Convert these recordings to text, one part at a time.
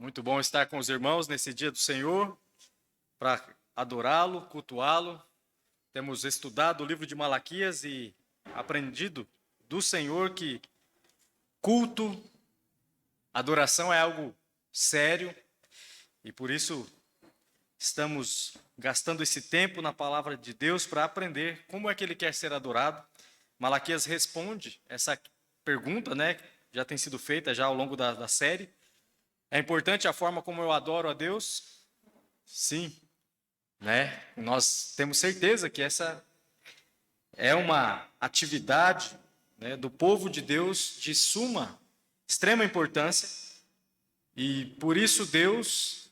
Muito bom estar com os irmãos nesse dia do Senhor, para adorá-lo, cultuá-lo. Temos estudado o livro de Malaquias e aprendido do Senhor que culto, adoração é algo sério e por isso estamos gastando esse tempo na palavra de Deus para aprender como é que ele quer ser adorado. Malaquias responde essa pergunta, já tem sido feita já ao longo da série. É importante a forma como eu adoro a Deus? Sim, Nós temos certeza que essa é uma atividade, do povo de Deus de extrema importância. E por isso Deus,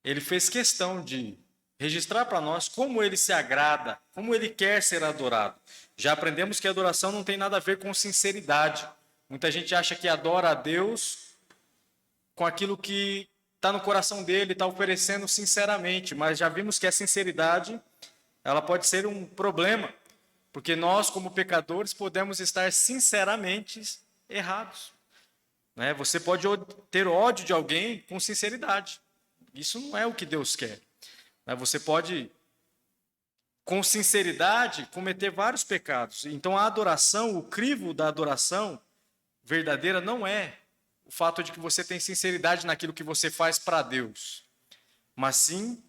ele fez questão de registrar para nós como ele se agrada, como ele quer ser adorado. Já aprendemos que a adoração não tem nada a ver com sinceridade. Muita gente acha que adora a Deus com aquilo que está no coração dele, está oferecendo sinceramente, mas já vimos que a sinceridade, ela pode ser um problema, porque nós, como pecadores, podemos estar sinceramente errados. Você pode ter ódio de alguém com sinceridade. Isso não é o que Deus quer. Você pode, com sinceridade, cometer vários pecados. Então, a adoração, o crivo da adoração verdadeira não é o fato de que você tem sinceridade naquilo que você faz para Deus, mas sim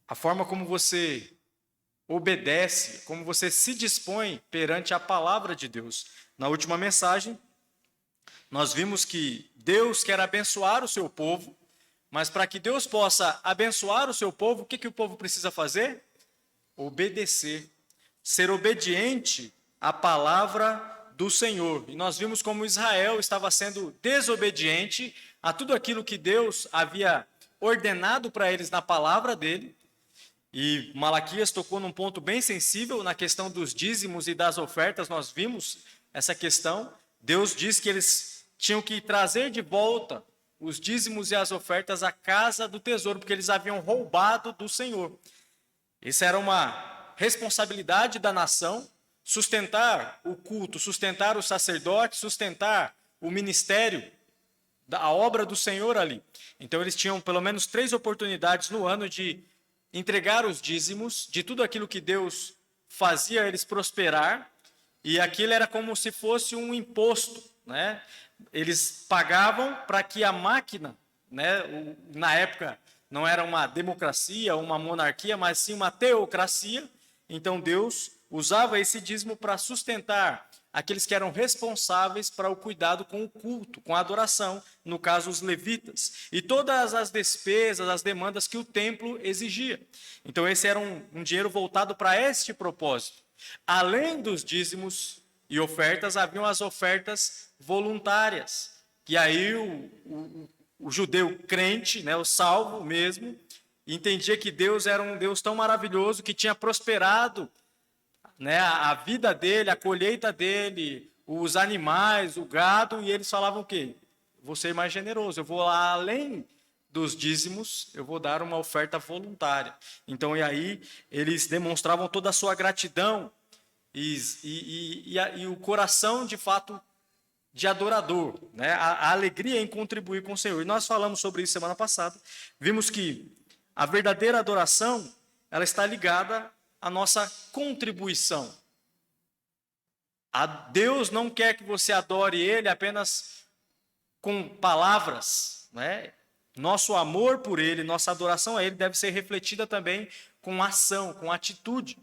a forma como você obedece, como você se dispõe perante a palavra de Deus. Na última mensagem, nós vimos que Deus quer abençoar o seu povo, mas para que Deus possa abençoar o seu povo, o que o povo precisa fazer? Obedecer, ser obediente à palavra do Senhor. E nós vimos como Israel estava sendo desobediente a tudo aquilo que Deus havia ordenado para eles na palavra dele. E Malaquias tocou num ponto bem sensível na questão dos dízimos e das ofertas. Nós vimos essa questão. Deus diz que eles tinham que trazer de volta os dízimos e as ofertas à casa do tesouro, porque eles haviam roubado do Senhor. Essa era uma responsabilidade da nação, sustentar o culto, sustentar o sacerdote, sustentar o ministério, a obra do Senhor ali. Então eles tinham pelo menos 3 oportunidades no ano de entregar os dízimos de tudo aquilo que Deus fazia eles prosperar, e aquilo era como se fosse um imposto, Eles pagavam para que a máquina, na época não era uma democracia, uma monarquia, mas sim uma teocracia. Então Deus usava esse dízimo para sustentar aqueles que eram responsáveis para o cuidado com o culto, com a adoração, no caso os levitas, e todas as despesas, as demandas que o templo exigia. Então esse era um dinheiro voltado para este propósito. Além dos dízimos e ofertas, haviam as ofertas voluntárias, que aí o judeu crente, o salvo mesmo, entendia que Deus era um Deus tão maravilhoso que tinha prosperado a vida dele, a colheita dele, os animais, o gado, e eles falavam o quê? Vou ser mais generoso, eu vou lá além dos dízimos, eu vou dar uma oferta voluntária. Então, e aí eles demonstravam toda a sua gratidão e o coração, de fato, de adorador, a alegria em contribuir com o Senhor. E nós falamos sobre isso semana passada, vimos que a verdadeira adoração, ela está ligada à nossa contribuição. A Deus não quer que você adore Ele apenas com palavras, Nosso amor por Ele, nossa adoração a Ele deve ser refletida também com ação, com atitude.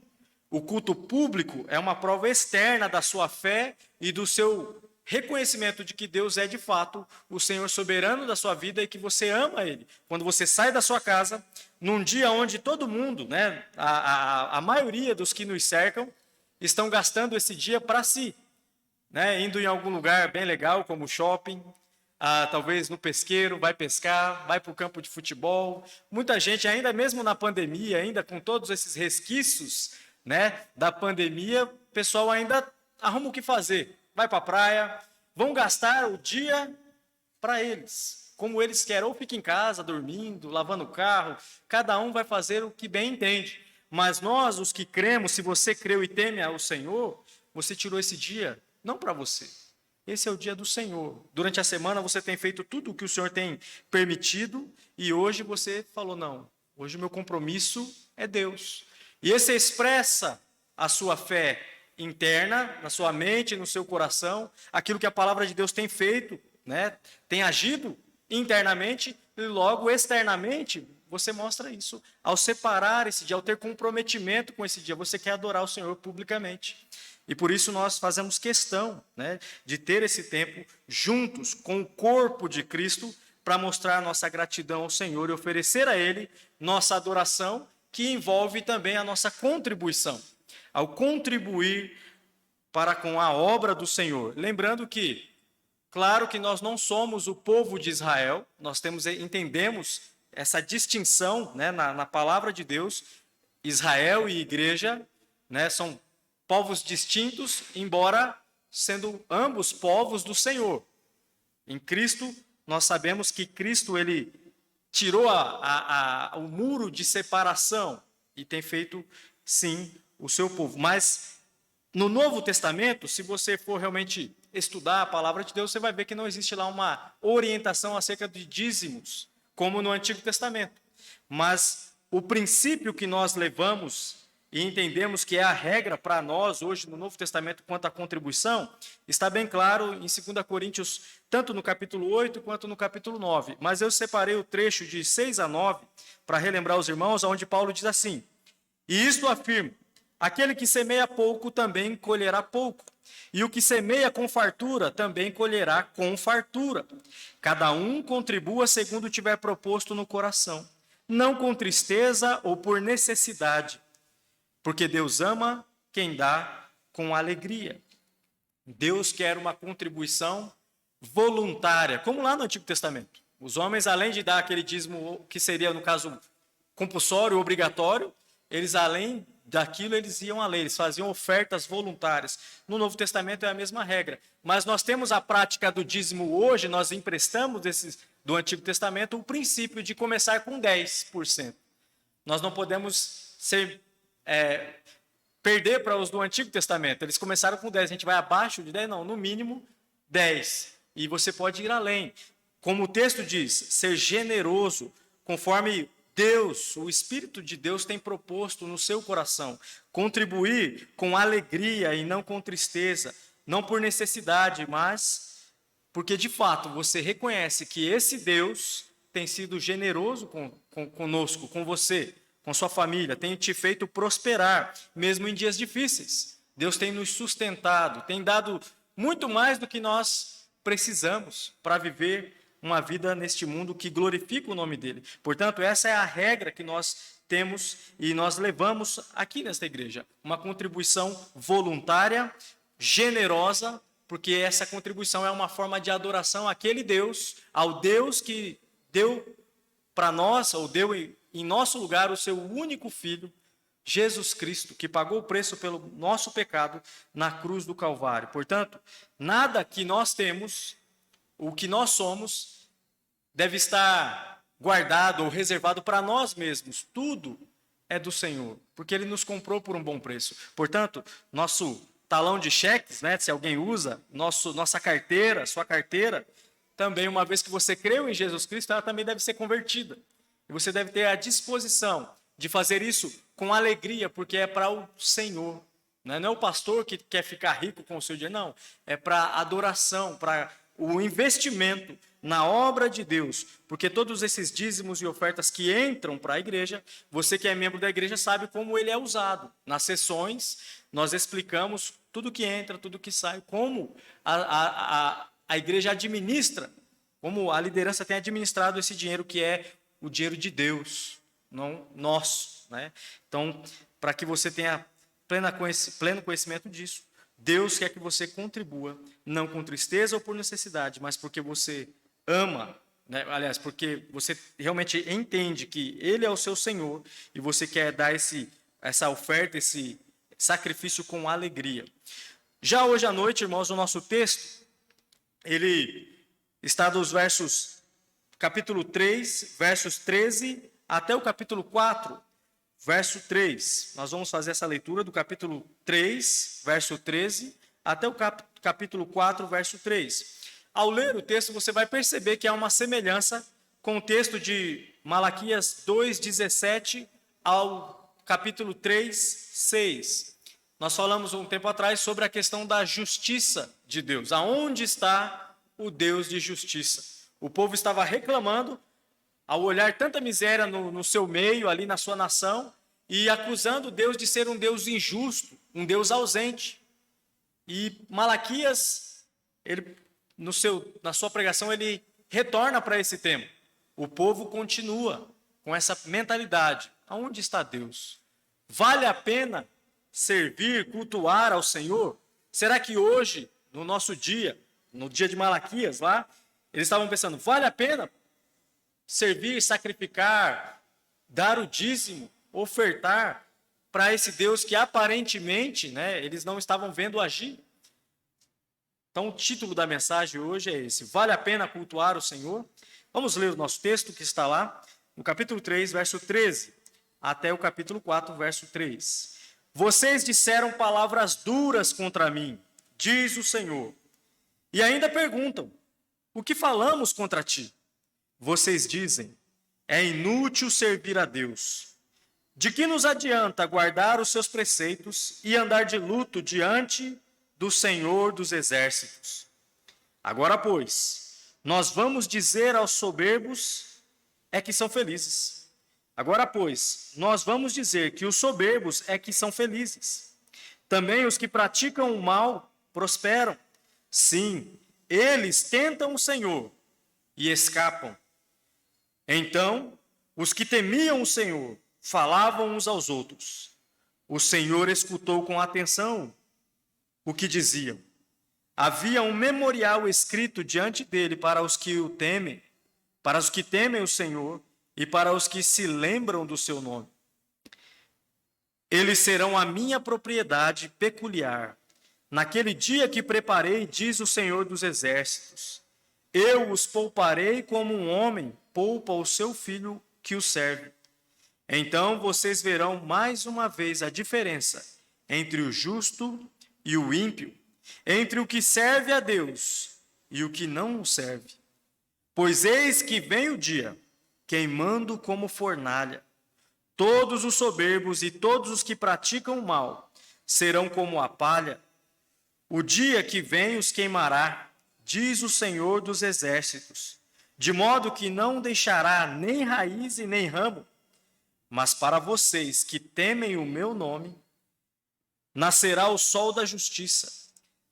O culto público é uma prova externa da sua fé e do seu reconhecimento de que Deus é de fato o Senhor soberano da sua vida e que você ama Ele. Quando você sai da sua casa, num dia onde todo mundo, a maioria dos que nos cercam, estão gastando esse dia para si, indo em algum lugar bem legal, como shopping, talvez no pesqueiro, vai pescar, vai para o campo de futebol. Muita gente, ainda mesmo na pandemia, ainda com todos esses resquícios da pandemia, o pessoal ainda arruma o que fazer. Vai para a praia, vão gastar o dia para eles, como eles querem, ou fica em casa, dormindo, lavando o carro, cada um vai fazer o que bem entende. Mas nós, os que cremos, se você creu e teme ao Senhor, você tirou esse dia, não para você. esse é o dia do Senhor. Durante a semana você tem feito tudo o que o Senhor tem permitido e hoje você falou, não, hoje o meu compromisso é Deus. E esse expressa a sua fé interna, na sua mente, no seu coração, aquilo que a palavra de Deus tem feito, né? Tem agido internamente e logo externamente você mostra isso. Ao separar esse dia, ao ter comprometimento com esse dia, você quer adorar o Senhor publicamente. E por isso nós fazemos questão, né, de ter esse tempo juntos com o corpo de Cristo para mostrar nossa gratidão ao Senhor e oferecer a Ele nossa adoração, que envolve também a nossa contribuição. Ao contribuir para com a obra do Senhor. Lembrando que, claro que nós não somos o povo de Israel, nós entendemos essa distinção, né, na palavra de Deus, Israel e igreja, né, são povos distintos, embora sendo ambos povos do Senhor. Em Cristo, nós sabemos que Cristo ele tirou o muro de separação e tem feito, sim, o seu povo. Mas no Novo Testamento, se você for realmente estudar a palavra de Deus, você vai ver que não existe lá uma orientação acerca de dízimos, como no Antigo Testamento. Mas o princípio que nós levamos e entendemos que é a regra para nós hoje no Novo Testamento quanto à contribuição, está bem claro em 2 Coríntios, tanto no capítulo 8 quanto no capítulo 9. Mas eu separei o trecho de 6 a 9 para relembrar os irmãos, onde Paulo diz assim: e isto afirmo, aquele que semeia pouco também colherá pouco, e o que semeia com fartura também colherá com fartura. Cada um contribua segundo tiver proposto no coração, não com tristeza ou por necessidade, porque Deus ama quem dá com alegria. Deus quer uma contribuição voluntária, como lá no Antigo Testamento. Os homens, além de dar aquele dízimo que seria, no caso, compulsório, obrigatório, eles, além daquilo, eles iam além, eles faziam ofertas voluntárias. No Novo Testamento é a mesma regra. Mas nós temos a prática do dízimo hoje, nós emprestamos do Antigo Testamento o princípio de começar com 10%. Nós não podemos perder para os do Antigo Testamento. Eles começaram com 10, a gente vai abaixo de 10? Não, no mínimo 10. E você pode ir além. Como o texto diz, ser generoso, conforme Deus, o Espírito de Deus tem proposto no seu coração. Contribuir com alegria e não com tristeza, não por necessidade, mas porque de fato você reconhece que esse Deus tem sido generoso conosco, com você, com sua família, tem te feito prosperar, mesmo em dias difíceis. Deus tem nos sustentado, tem dado muito mais do que nós precisamos para viver uma vida neste mundo que glorifica o nome dele. Portanto, essa é a regra que nós temos e nós levamos aqui nesta igreja. Uma contribuição voluntária, generosa, porque essa contribuição é uma forma de adoração àquele Deus, ao Deus que deu para nós, ou deu em nosso lugar o seu único Filho, Jesus Cristo, que pagou o preço pelo nosso pecado na cruz do Calvário. Portanto, nada que nós temos, o que nós somos, deve estar guardado ou reservado para nós mesmos. Tudo é do Senhor, porque Ele nos comprou por um bom preço. Portanto, nosso talão de cheques, né, se alguém usa, nossa carteira, sua carteira, também, uma vez que você creu em Jesus Cristo, ela também deve ser convertida. E você deve ter a disposição de fazer isso com alegria, porque é para o Senhor. Não é o pastor que quer ficar rico com o seu dinheiro, não. É para adoração, para o investimento na obra de Deus. Porque todos esses dízimos e ofertas que entram para a igreja, você que é membro da igreja sabe como ele é usado. Nas sessões, nós explicamos tudo que entra, tudo que sai, como a igreja administra, como a liderança tem administrado esse dinheiro que é o dinheiro de Deus, não nosso, né? Então, para que você tenha pleno conhecimento disso, Deus quer que você contribua, não com tristeza ou por necessidade, mas porque você ama, né? Aliás, porque você realmente entende que Ele é o seu Senhor e você quer dar essa oferta, esse sacrifício com alegria. Já hoje à noite, irmãos, o nosso texto, ele está dos capítulo 3, versos 13 até o capítulo 4, verso 3. Nós vamos fazer essa leitura do capítulo 3, verso 13, até o capítulo 4, verso 3. Ao ler o texto, você vai perceber que há uma semelhança com o texto de Malaquias 2:17 ao capítulo 3, 6. Nós falamos um tempo atrás sobre a questão da justiça de Deus. Aonde está o Deus de justiça? O povo estava reclamando, ao olhar tanta miséria no seu meio, ali na sua nação, e acusando Deus de ser um Deus injusto, um Deus ausente. E Malaquias, ele, na sua pregação, ele retorna para esse tema. O povo continua com essa mentalidade. Aonde está Deus? Vale a pena servir, cultuar ao Senhor? Será que hoje, no nosso dia, no dia de Malaquias lá, eles estavam pensando, vale a pena servir, sacrificar, dar o dízimo, ofertar para esse Deus que aparentemente, eles não estavam vendo agir? Então o título da mensagem hoje é esse, vale a pena cultuar o Senhor? Vamos ler o nosso texto que está lá, no capítulo 3, verso 13, até o capítulo 4, verso 3. Vocês disseram palavras duras contra mim, diz o Senhor, e ainda perguntam, o que falamos contra ti? Vocês dizem, é inútil servir a Deus. De que nos adianta guardar os seus preceitos e andar de luto diante do Senhor dos Exércitos? Agora, pois, nós vamos dizer aos soberbos é que são felizes. Agora, pois, nós vamos dizer que os soberbos é que são felizes. Também os que praticam o mal prosperam. Sim, eles tentam o Senhor e escapam. Então, os que temiam o Senhor falavam uns aos outros. O Senhor escutou com atenção o que diziam. Havia um memorial escrito diante dele para os que o temem, para os que temem o Senhor e para os que se lembram do seu nome. Eles serão a minha propriedade peculiar. Naquele dia que preparei, diz o Senhor dos Exércitos, eu os pouparei como um homem poupa o seu filho que o serve. Então vocês verão mais uma vez a diferença entre o justo e o ímpio, entre o que serve a Deus e o que não o serve. Pois eis que vem o dia, queimando como fornalha. Todos os soberbos e todos os que praticam o mal serão como a palha. O dia que vem os queimará, diz o Senhor dos Exércitos, de modo que não deixará nem raiz e nem ramo. Mas para vocês que temem o meu nome, nascerá o sol da justiça,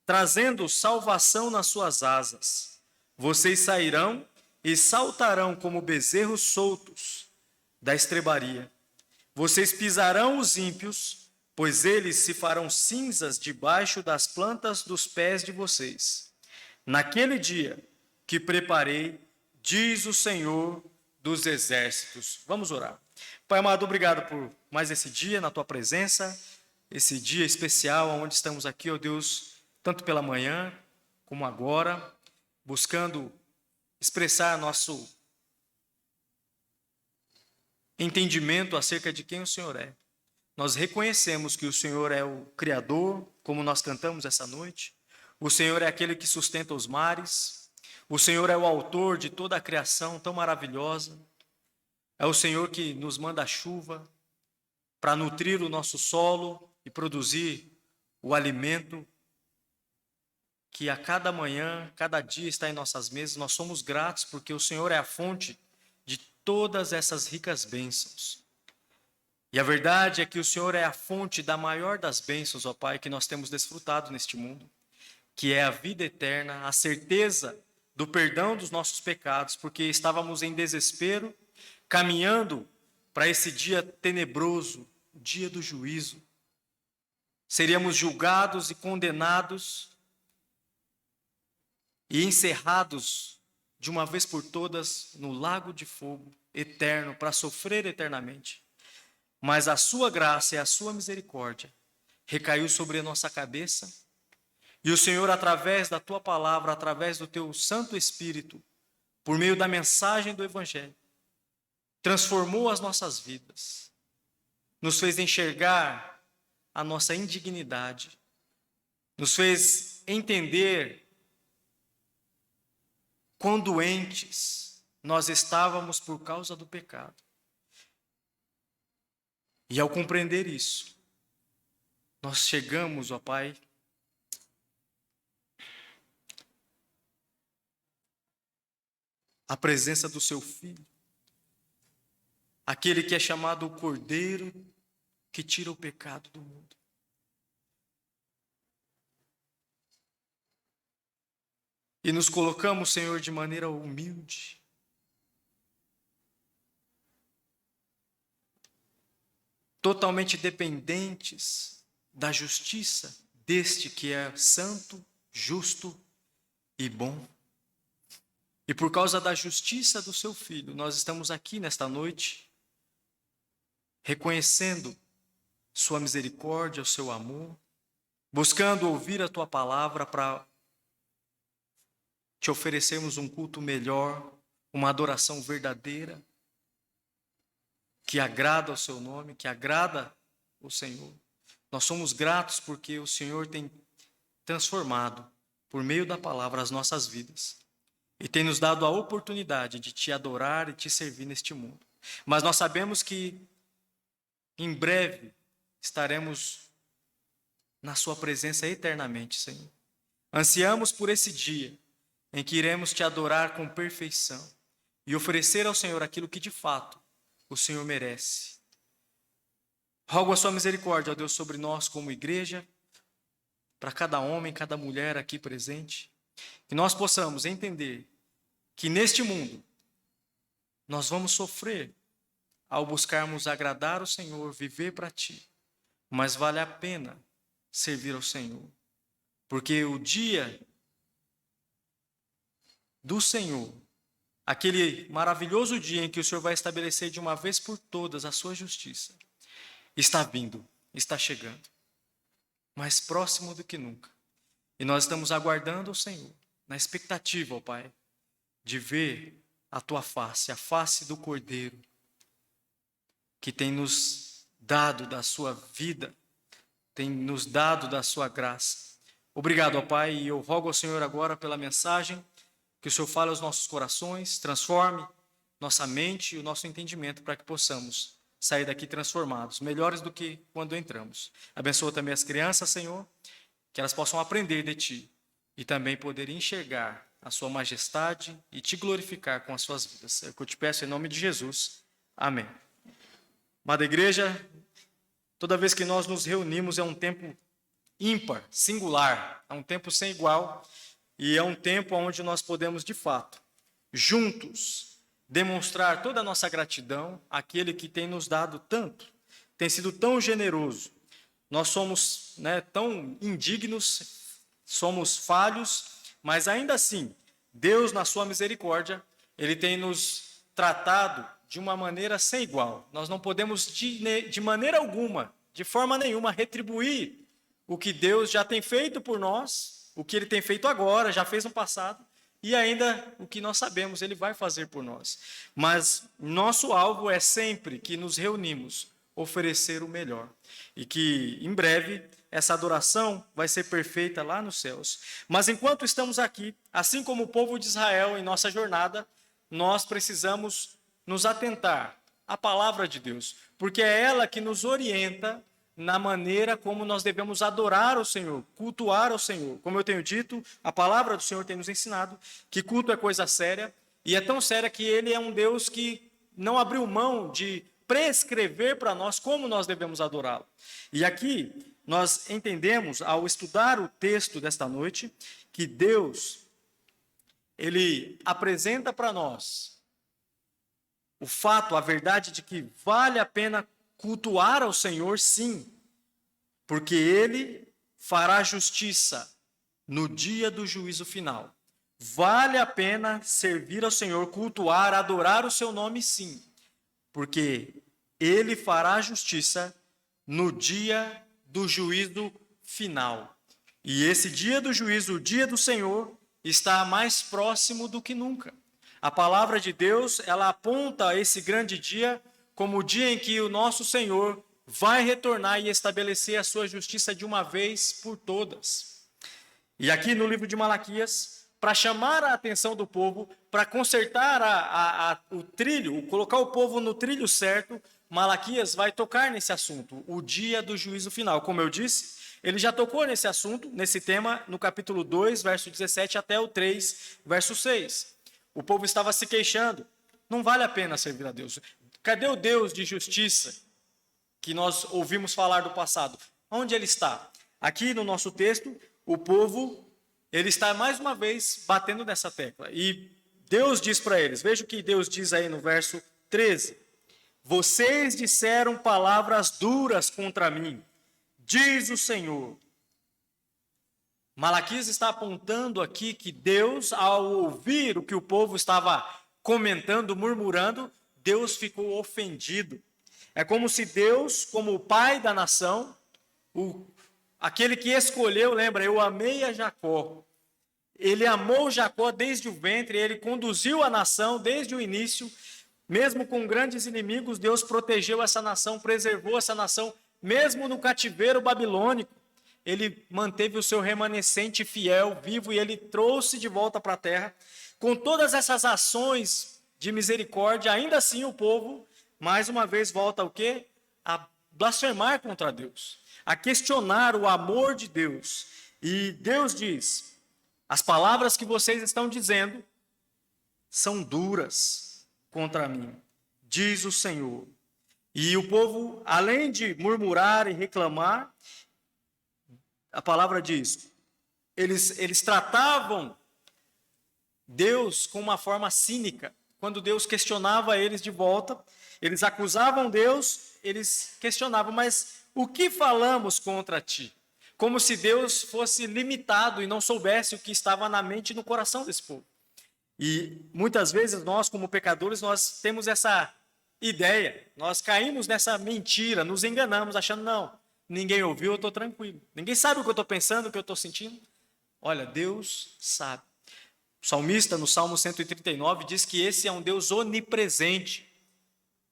trazendo salvação nas suas asas. Vocês sairão e saltarão como bezerros soltos da estrebaria. Vocês pisarão os ímpios, pois eles se farão cinzas debaixo das plantas dos pés de vocês. Naquele dia que preparei, diz o Senhor dos Exércitos. Vamos orar. Pai amado, obrigado por mais esse dia na tua presença, esse dia especial onde estamos aqui, ó Deus, tanto pela manhã como agora, buscando expressar nosso entendimento acerca de quem o Senhor é. Nós reconhecemos que o Senhor é o Criador, como nós cantamos essa noite. O Senhor é aquele que sustenta os mares. O Senhor é o autor de toda a criação tão maravilhosa. É o Senhor que nos manda a chuva para nutrir o nosso solo e produzir o alimento que a cada manhã, cada dia está em nossas mesas. Nós somos gratos porque o Senhor é a fonte de todas essas ricas bênçãos. E a verdade é que o Senhor é a fonte da maior das bênçãos, ó Pai, que nós temos desfrutado neste mundo, que é a vida eterna, a certeza do perdão dos nossos pecados, porque estávamos em desespero, caminhando para esse dia tenebroso, o dia do juízo. Seríamos julgados e condenados e encerrados de uma vez por todas no lago de fogo eterno para sofrer eternamente. Mas a sua graça e a sua misericórdia recaiu sobre a nossa cabeça e o Senhor, através da tua palavra, através do teu Santo Espírito, por meio da mensagem do Evangelho, transformou as nossas vidas, nos fez enxergar a nossa indignidade, nos fez entender quão doentes nós estávamos por causa do pecado. E ao compreender isso, nós chegamos, ó Pai, à presença do Seu Filho, aquele que é chamado o Cordeiro que tira o pecado do mundo. E nos colocamos, Senhor, de maneira humilde, totalmente dependentes da justiça deste que é santo, justo e bom. E por causa da justiça do Seu Filho, nós estamos aqui nesta noite, reconhecendo Sua misericórdia, o Seu amor, buscando ouvir a Tua palavra para Te oferecermos um culto melhor, uma adoração verdadeira, que agrada ao Seu nome, que agrada o Senhor. Nós somos gratos porque o Senhor tem transformado, por meio da palavra, as nossas vidas. E tem nos dado a oportunidade de Te adorar e Te servir neste mundo. Mas nós sabemos que em breve estaremos na Sua presença eternamente, Senhor. Ansiamos por esse dia em que iremos Te adorar com perfeição e oferecer ao Senhor aquilo que de fato o Senhor merece. Rogo a Sua misericórdia, ó Deus, sobre nós como igreja, para cada homem, cada mulher aqui presente, que nós possamos entender que neste mundo nós vamos sofrer ao buscarmos agradar o Senhor, viver para Ti, mas vale a pena servir ao Senhor, porque o dia do Senhor, aquele maravilhoso dia em que o Senhor vai estabelecer de uma vez por todas a Sua justiça, está vindo, está chegando, mais próximo do que nunca. E nós estamos aguardando o Senhor, na expectativa, ó Pai, de ver a Tua face, a face do Cordeiro, que tem nos dado da Sua vida, tem nos dado da Sua graça. Obrigado, ó Pai, e eu rogo ao Senhor agora pela mensagem, que o Senhor fale aos nossos corações, transforme nossa mente e o nosso entendimento para que possamos sair daqui transformados, melhores do que quando entramos. Abençoa também as crianças, Senhor, que elas possam aprender de Ti e também poder enxergar a Sua majestade e Te glorificar com as suas vidas. É o que eu Te peço em nome de Jesus. Amém. Amada igreja, toda vez que nós nos reunimos é um tempo ímpar, singular, é um tempo sem igual. E é um tempo onde nós podemos, de fato, juntos, demonstrar toda a nossa gratidão àquele que tem nos dado tanto, tem sido tão generoso. Nós somos tão indignos, somos falhos, mas ainda assim, Deus, na Sua misericórdia, Ele tem nos tratado de uma maneira sem igual. Nós não podemos, de maneira alguma, de forma nenhuma, retribuir o que Deus já tem feito por nós, o que Ele tem feito agora, já fez no passado, e ainda o que nós sabemos, Ele vai fazer por nós. Mas nosso alvo é sempre que nos reunimos, oferecer o melhor. E que, em breve, essa adoração vai ser perfeita lá nos céus. Mas enquanto estamos aqui, assim como o povo de Israel em nossa jornada, nós precisamos nos atentar à palavra de Deus, porque é ela que nos orienta na maneira como nós devemos adorar o Senhor, cultuar ao Senhor. Como eu tenho dito, a palavra do Senhor tem nos ensinado que culto é coisa séria, e é tão séria que Ele é um Deus que não abriu mão de prescrever para nós como nós devemos adorá-lo. E aqui nós entendemos, ao estudar o texto desta noite, que Deus, Ele apresenta para nós o fato, a verdade de que vale a pena cultuar ao Senhor, sim, porque Ele fará justiça no dia do juízo final. Vale a pena servir ao Senhor, cultuar, adorar o Seu nome, sim, porque Ele fará justiça no dia do juízo final. E esse dia do juízo, o dia do Senhor, está mais próximo do que nunca. A palavra de Deus, ela aponta esse grande dia como o dia em que o nosso Senhor vai retornar e estabelecer a sua justiça de uma vez por todas. E aqui no livro de Malaquias, para chamar a atenção do povo, para consertar o trilho, colocar o povo no trilho certo, Malaquias vai tocar nesse assunto, o dia do juízo final. Como eu disse, ele já tocou nesse assunto, nesse tema, no capítulo 2, verso 17 até o 3, verso 6. O povo estava se queixando, não vale a pena servir a Deus. Cadê o Deus de justiça que nós ouvimos falar do passado? Onde ele está? Aqui no nosso texto, o povo, ele está mais uma vez batendo nessa tecla. E Deus diz para eles, veja o que Deus diz aí no verso 13. Vocês disseram palavras duras contra mim, diz o Senhor. Malaquias está apontando aqui que Deus, ao ouvir o que o povo estava comentando, murmurando, Deus ficou ofendido. É como se Deus, como o pai da nação, aquele que escolheu, lembra, eu amei a Jacó. Ele amou Jacó desde o ventre, ele conduziu a nação desde o início, mesmo com grandes inimigos, Deus protegeu essa nação, preservou essa nação, mesmo no cativeiro babilônico, ele manteve o seu remanescente fiel, vivo, e ele trouxe de volta para a terra. Com todas essas ações de misericórdia, ainda assim o povo, mais uma vez, volta ao quê? A blasfemar contra Deus, a questionar o amor de Deus. E Deus diz, as palavras que vocês estão dizendo são duras contra mim, diz o Senhor. E o povo, além de murmurar e reclamar, a palavra diz, eles tratavam Deus com uma forma cínica. Quando Deus questionava eles de volta, eles acusavam Deus, eles questionavam, mas o que falamos contra ti? Como se Deus fosse limitado e não soubesse o que estava na mente e no coração desse povo. E muitas vezes nós, como pecadores, nós temos essa ideia, nós caímos nessa mentira, nos enganamos, achando, não, ninguém ouviu, eu estou tranquilo. Ninguém sabe o que eu estou pensando, o que eu estou sentindo. Olha, Deus sabe. O salmista, no Salmo 139, diz que esse é um Deus onipresente.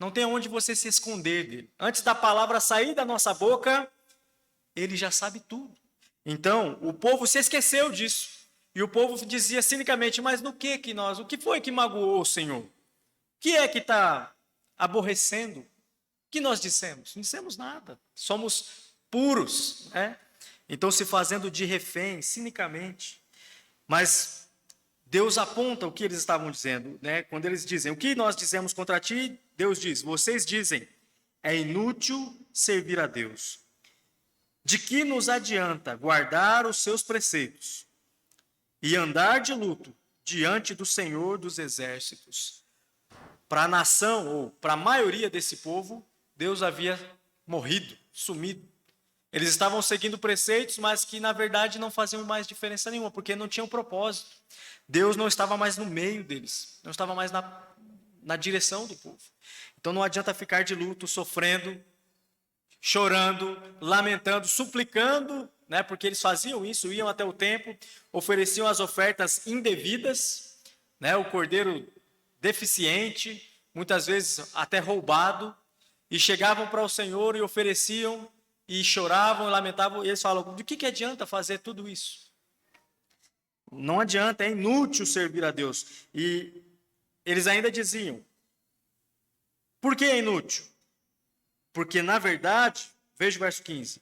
Não tem onde você se esconder dele. Antes da palavra sair da nossa boca, ele já sabe tudo. Então, o povo se esqueceu disso. E o povo dizia cinicamente, mas o que foi que magoou o Senhor? O que é que está aborrecendo? O que nós dissemos? Não dissemos nada. Somos puros, né? Então, se fazendo de refém, cinicamente. Mas Deus aponta o que eles estavam dizendo, né? Quando eles dizem, o que nós dizemos contra ti? Deus diz, vocês dizem, é inútil servir a Deus. De que nos adianta guardar os seus preceitos e andar de luto diante do Senhor dos exércitos? Para a nação, ou para a maioria desse povo, Deus havia morrido, sumido. Eles estavam seguindo preceitos, mas que na verdade não faziam mais diferença nenhuma, porque não tinham propósito. Deus não estava mais no meio deles, não estava mais na direção do povo. Então não adianta ficar de luto, sofrendo, chorando, lamentando, suplicando, né, porque eles faziam isso, iam até o templo, ofereciam as ofertas indevidas, né, o cordeiro deficiente, muitas vezes até roubado, e chegavam para o Senhor e ofereciam, e choravam, e lamentavam, e eles falam, de que adianta fazer tudo isso? Não adianta, é inútil servir a Deus. E eles ainda diziam, por que é inútil? Porque, na verdade, veja o verso 15,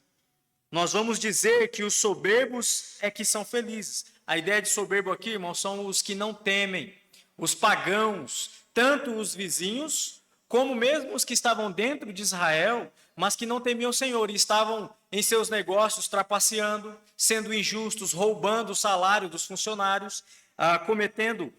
nós vamos dizer que os soberbos é que são felizes. A ideia de soberbo aqui, irmãos, são os que não temem, os pagãos, tanto os vizinhos, como mesmo os que estavam dentro de Israel, mas que não temiam o Senhor e estavam em seus negócios trapaceando, sendo injustos, roubando o salário dos funcionários, cometendo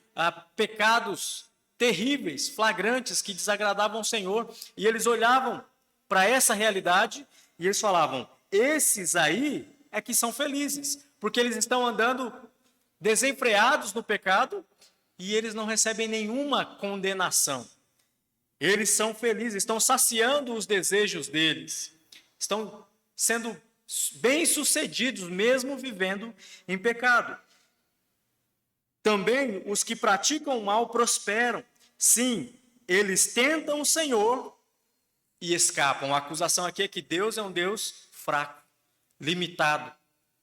pecados terríveis, flagrantes, que desagradavam o Senhor. E eles olhavam para essa realidade e eles falavam, esses aí é que são felizes, porque eles estão andando desenfreados no pecado e eles não recebem nenhuma condenação. Eles são felizes, estão saciando os desejos deles, estão sendo bem-sucedidos, mesmo vivendo em pecado. Também os que praticam o mal prosperam. Sim, eles tentam o Senhor e escapam. A acusação aqui é que Deus é um Deus fraco, limitado.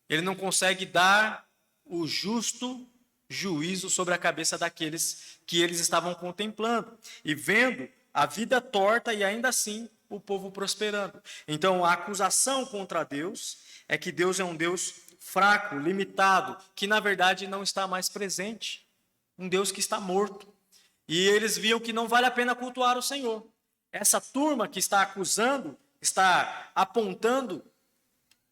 Ele não consegue dar o justo juízo sobre a cabeça daqueles que eles estavam contemplando e vendo a vida torta e ainda assim o povo prosperando. Então, a acusação contra Deus é que Deus é um Deus fraco, limitado, que na verdade não está mais presente. Um Deus que está morto. E eles viam que não vale a pena cultuar o Senhor. Essa turma que está acusando, está apontando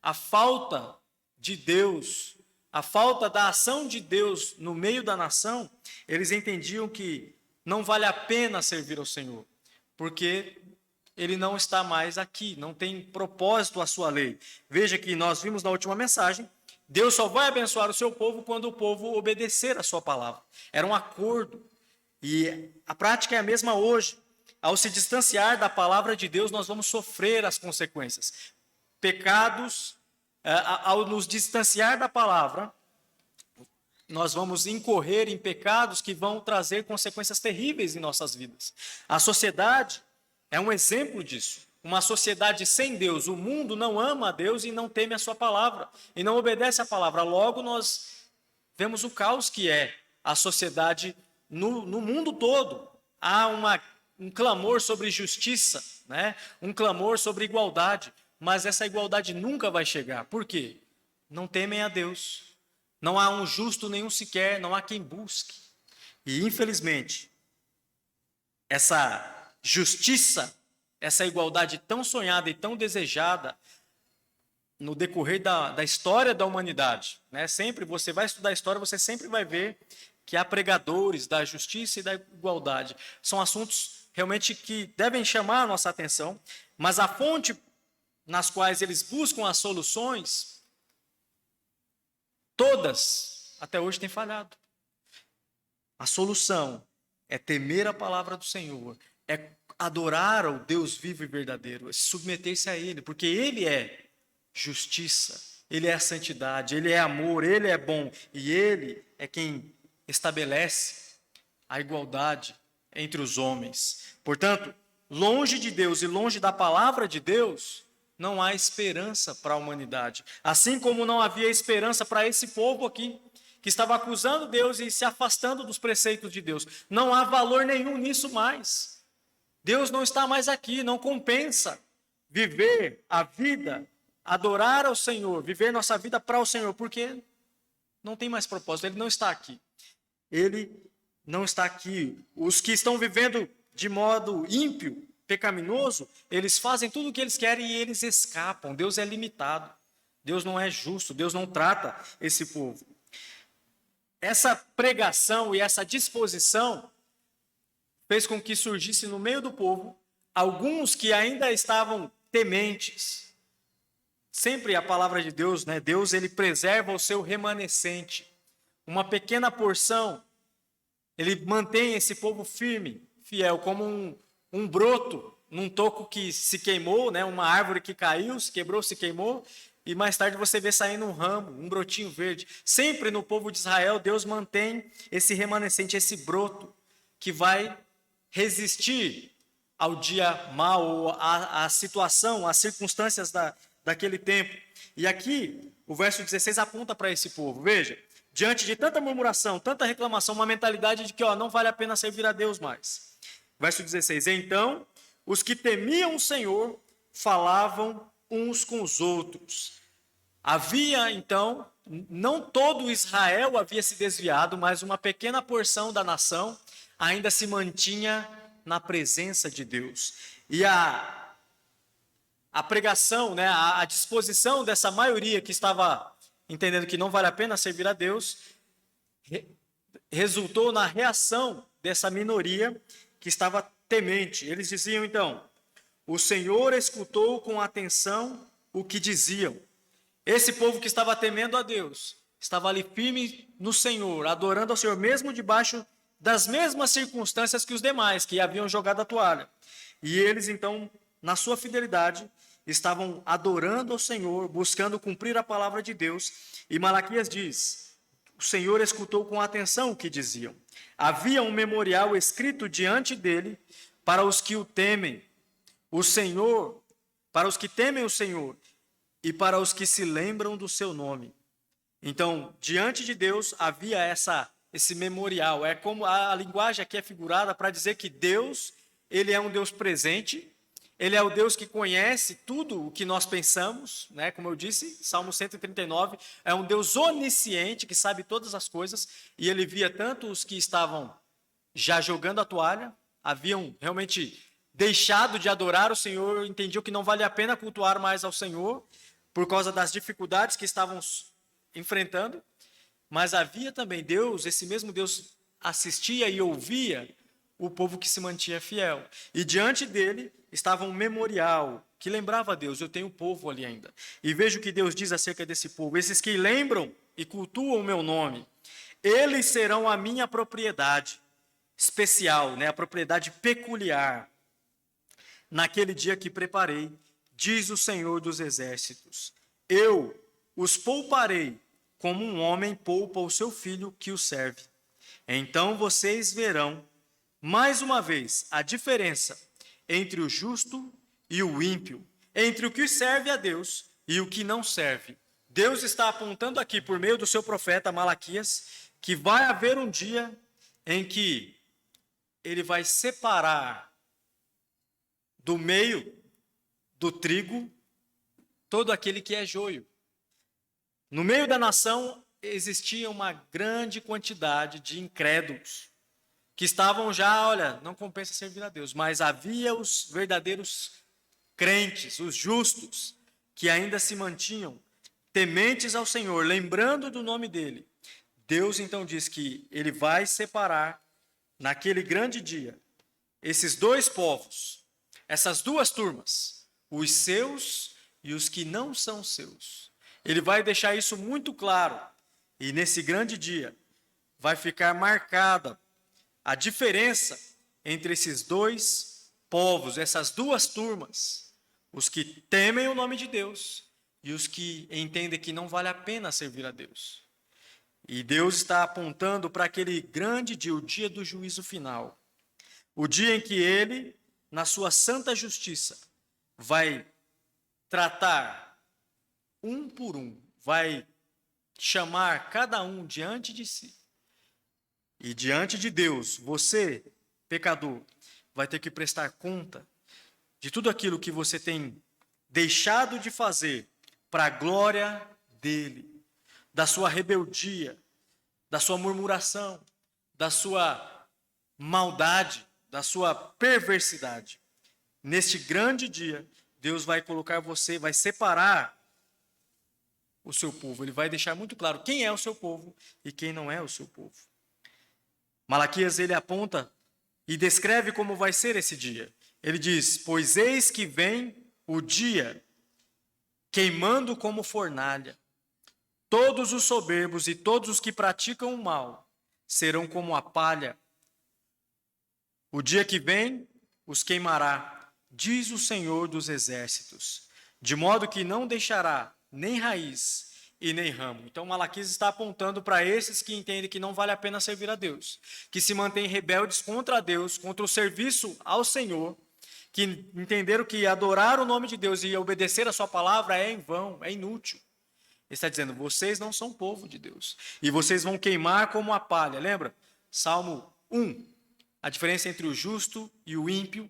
a falta de Deus, a falta da ação de Deus no meio da nação, eles entendiam que não vale a pena servir ao Senhor, porque ele não está mais aqui, não tem propósito a sua lei. Veja que nós vimos na última mensagem, Deus só vai abençoar o seu povo quando o povo obedecer a sua palavra. Era um acordo. E a prática é a mesma hoje. Ao se distanciar da palavra de Deus, nós vamos sofrer as consequências. Pecados, ao nos distanciar da palavra, nós vamos incorrer em pecados que vão trazer consequências terríveis em nossas vidas. A sociedade é um exemplo disso. Uma sociedade sem Deus, o mundo não ama a Deus e não teme a sua palavra, e não obedece a palavra. Logo, nós vemos o caos que é a sociedade no mundo todo. Há um clamor sobre justiça, né? Um clamor sobre igualdade, mas essa igualdade nunca vai chegar. Por quê? Não temem a Deus. Não há um justo nenhum sequer, não há quem busque. E, infelizmente, essa justiça, essa igualdade tão sonhada e tão desejada no decorrer da história da humanidade, né? Sempre, você vai estudar a história, você sempre vai ver que há pregadores da justiça e da igualdade. São assuntos realmente que devem chamar a nossa atenção, mas a fonte nas quais eles buscam as soluções, todas, até hoje, têm falhado. A solução é temer a palavra do Senhor, é adorar ao Deus vivo e verdadeiro, é submeter-se a Ele, porque Ele é justiça, Ele é a santidade, Ele é amor, Ele é bom, e Ele é quem estabelece a igualdade entre os homens. Portanto, longe de Deus e longe da palavra de Deus, não há esperança para a humanidade. Assim como não havia esperança para esse povo aqui, que estava acusando Deus e se afastando dos preceitos de Deus. Não há valor nenhum nisso mais. Deus não está mais aqui, não compensa viver a vida, adorar ao Senhor, viver nossa vida para o Senhor, porque não tem mais propósito, Ele não está aqui. Ele não está aqui. Os que estão vivendo de modo ímpio, pecaminoso, eles fazem tudo o que eles querem e eles escapam. Deus é limitado. Deus não é justo. Deus não trata esse povo. Essa pregação e essa disposição fez com que surgisse no meio do povo alguns que ainda estavam tementes. Sempre a palavra de Deus, né? Deus, ele preserva o seu remanescente. Uma pequena porção, ele mantém esse povo firme, fiel, como um broto num toco que se queimou, né? Uma árvore que caiu, se quebrou, se queimou, e mais tarde você vê saindo um ramo, um brotinho verde. Sempre no povo de Israel, Deus mantém esse remanescente, esse broto, que vai resistir ao dia mau, à situação, às circunstâncias daquele tempo. E aqui, o verso 16 aponta para esse povo. Veja, diante de tanta murmuração, tanta reclamação, uma mentalidade de que não vale a pena servir a Deus mais. Verso 16, então, os que temiam o Senhor falavam uns com os outros. Havia, então, não todo Israel havia se desviado, mas uma pequena porção da nação ainda se mantinha na presença de Deus. E a pregação, né, a disposição dessa maioria que estava entendendo que não vale a pena servir a Deus, resultou na reação dessa minoria que estava temente. Eles diziam então: o Senhor escutou com atenção o que diziam. Esse povo que estava temendo a Deus, estava ali firme no Senhor, adorando ao Senhor, mesmo debaixo das mesmas circunstâncias que os demais, que haviam jogado a toalha. E eles então, na sua fidelidade, estavam adorando ao Senhor, buscando cumprir a palavra de Deus. E Malaquias diz: o Senhor escutou com atenção o que diziam. Havia um memorial escrito diante dele para os que o temem. O Senhor, para os que temem o Senhor e para os que se lembram do seu nome. Então, diante de Deus havia esse memorial. É como a linguagem aqui é figurada para dizer que Deus, ele é um Deus presente, ele é o Deus que conhece tudo o que nós pensamos, né? Como eu disse, Salmo 139, é um Deus onisciente que sabe todas as coisas, e ele via tanto os que estavam já jogando a toalha, haviam realmente deixado de adorar o Senhor, entendiam que não valia a pena cultuar mais ao Senhor, por causa das dificuldades que estavam enfrentando, mas havia também Deus, esse mesmo Deus assistia e ouvia o povo que se mantinha fiel. E diante dele estava um memorial que lembrava a Deus, eu tenho um povo ali ainda. E veja o que Deus diz acerca desse povo: esses que lembram e cultuam o meu nome, eles serão a minha propriedade especial, né? A propriedade peculiar, naquele dia que preparei, diz o Senhor dos Exércitos. Eu os pouparei como um homem poupa o seu filho que o serve. Então vocês verão, mais uma vez, a diferença entre o justo e o ímpio, entre o que serve a Deus e o que não serve. Deus está apontando aqui, por meio do seu profeta Malaquias, que vai haver um dia em que ele vai separar do meio do trigo todo aquele que é joio. No meio da nação existia uma grande quantidade de incrédulos, que estavam já, olha, não compensa servir a Deus, mas havia os verdadeiros crentes, os justos, que ainda se mantinham tementes ao Senhor, lembrando do nome dele. Deus então diz que ele vai separar, naquele grande dia, esses dois povos, essas duas turmas, os seus e os que não são seus. Ele vai deixar isso muito claro, e nesse grande dia vai ficar marcada a diferença entre esses dois povos, essas duas turmas, os que temem o nome de Deus e os que entendem que não vale a pena servir a Deus. E Deus está apontando para aquele grande dia, o dia do juízo final, o dia em que ele, na sua santa justiça, vai tratar um por um, vai chamar cada um diante de si. E diante de Deus, você, pecador, vai ter que prestar conta de tudo aquilo que você tem deixado de fazer para a glória dele, da sua rebeldia, da sua murmuração, da sua maldade, da sua perversidade. Neste grande dia, Deus vai colocar você, vai separar o seu povo. Ele vai deixar muito claro quem é o seu povo e quem não é o seu povo. Malaquias, ele aponta e descreve como vai ser esse dia. Ele diz: pois eis que vem o dia queimando como fornalha. Todos os soberbos e todos os que praticam o mal serão como a palha. O dia que vem os queimará, diz o Senhor dos Exércitos, de modo que não deixará nem raiz e nem ramo. Então Malaquias está apontando para esses que entendem que não vale a pena servir a Deus, que se mantêm rebeldes contra Deus, contra o serviço ao Senhor, que entenderam que adorar o nome de Deus e obedecer a sua palavra é em vão, é inútil. Ele está dizendo: vocês não são povo de Deus, e vocês vão queimar como a palha. Lembra? Salmo 1, a diferença entre o justo e o ímpio.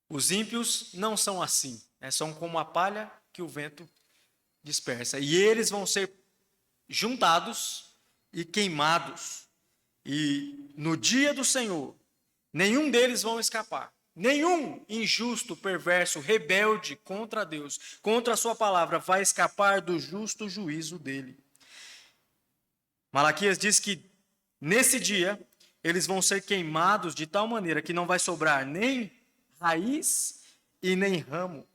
Os ímpios não são assim, né? São como a palha que o vento dispersa. E eles vão ser juntados e queimados. E no dia do Senhor, nenhum deles vão escapar. Nenhum injusto, perverso, rebelde contra Deus, contra a sua palavra, vai escapar do justo juízo dele. Malaquias diz que nesse dia eles vão ser queimados de tal maneira que não vai sobrar nem raiz e nem ramo.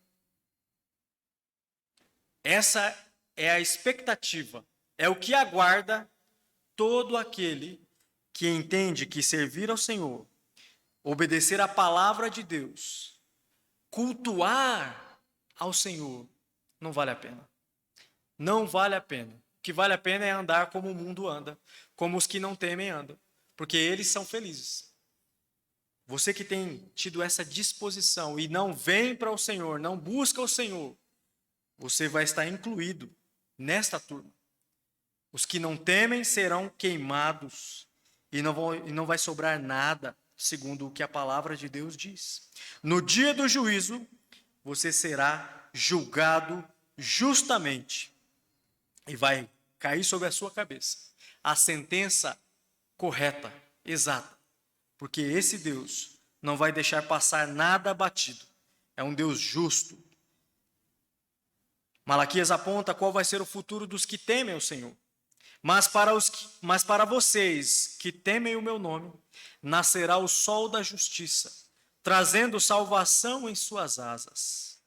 Essa é a expectativa, é o que aguarda todo aquele que entende que servir ao Senhor, obedecer à palavra de Deus, cultuar ao Senhor, não vale a pena. Não vale a pena. O que vale a pena é andar como o mundo anda, como os que não temem andam, porque eles são felizes. Você que tem tido essa disposição e não vem para o Senhor, não busca o Senhor, você vai estar incluído nesta turma. Os que não temem serão queimados e não vai sobrar nada, segundo o que a palavra de Deus diz. No dia do juízo, você será julgado justamente e vai cair sobre a sua cabeça a sentença correta, exata, porque esse Deus não vai deixar passar nada batido. É um Deus justo. Malaquias aponta qual vai ser o futuro dos que temem o Senhor. Mas para vocês que temem o meu nome, nascerá o sol da justiça, trazendo salvação em suas asas.